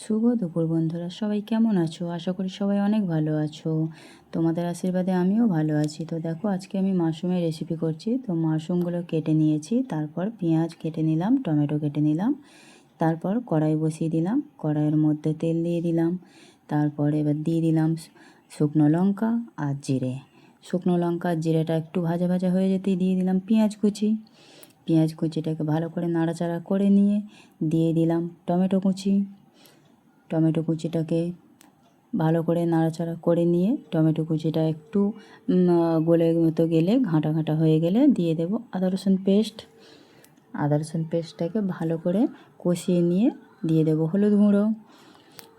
শুভ দুপুর বন্ধুরা, সবাই কেমন আছো? আশা করি সবাই অনেক ভালো আছো। তোমাদের আশীর্বাদে আমিও ভালো আছি। তো দেখো, আজকে আমি মাশরুমের রেসিপি করছি। তো মাশরুমগুলো কেটে নিয়েছি, তারপর পেঁয়াজ কেটে নিলাম, টমেটো কেটে নিলাম, তারপর কড়াই বসিয়ে দিলাম, কড়াইয়ের মধ্যে তেল দিয়ে দিলাম, তারপর এবার দিয়ে দিলাম শুকনো লঙ্কা আর জিরে। শুকনো লঙ্কা আর জিরেটা একটু ভাজা ভাজা হয়ে যেতেই দিয়ে দিলাম পেঁয়াজ কুচি। পেঁয়াজ কুচিটাকে ভালো করে নাড়াচাড়া করে নিয়ে দিয়ে দিলাম টমেটো কুচি। টমেটো কুচিটাকে ভালো করে নাড়াচাড়া করে নিয়ে টমেটো কুচিটা একটু গলে মতো গেলে, ঘাঁটা ঘাঁটা হয়ে গেলে দিয়ে দেব আদা রসুন পেস্ট। আদা রসুন পেস্টটাকে ভালো করে কষিয়ে নিয়ে দিয়ে দেব হলুদ গুঁড়ো,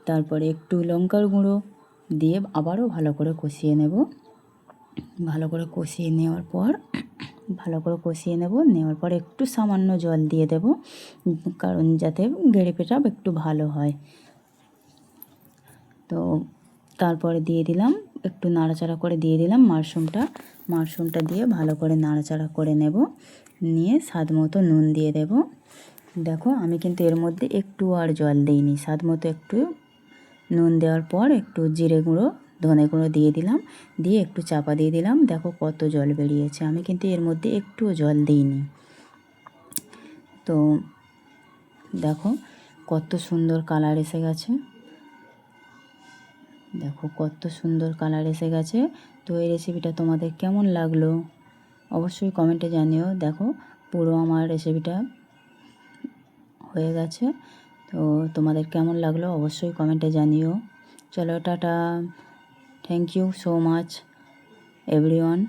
তারপরে একটু লঙ্কার গুঁড়ো দিয়ে আবারও ভালো করে কষিয়ে নেব। ভালো করে কষিয়ে নেওয়ার পর নেওয়ার পর একটু সামান্য জল দিয়ে দেব, কারণ যাতে গ্রেভিটা একটু ভালো হয়। তো তারপরে দিয়ে দিলাম, একটু নাড়াচাড়া করে দিয়ে দিলাম মাশরুমটা দিয়ে ভালো করে নাড়াচাড়া করে নেব। নিয়ে স্বাদ মতো নুন দিয়ে দেব। দেখো, আমি কিন্তু এর মধ্যে একটু আর জল দিইনি। স্বাদ মতো একটু নুন দেওয়ার পর একটু জিরে গুঁড়ো, ধনে গুঁড়ো দিয়ে দিলাম, দিয়ে একটু চাপা দিয়ে দিলাম। দেখো কত জল বেরিয়েছে, আমি কিন্তু এর মধ্যে একটুও জল দিইনি। তো দেখো কত সুন্দর কালার এসে গেছে। দেখো কত সুন্দর কালার এসে গেছে। তো এই রেসিপিটা তোমাদের কেমন লাগলো অবশ্যই কমেন্টে জানিও। দেখো পুরো আমার রেসিপিটা হয়ে গেছে। তো তোমাদের কেমন লাগলো অবশ্যই কমেন্টে জানিও। চলো টাটা, thank you so much everyone.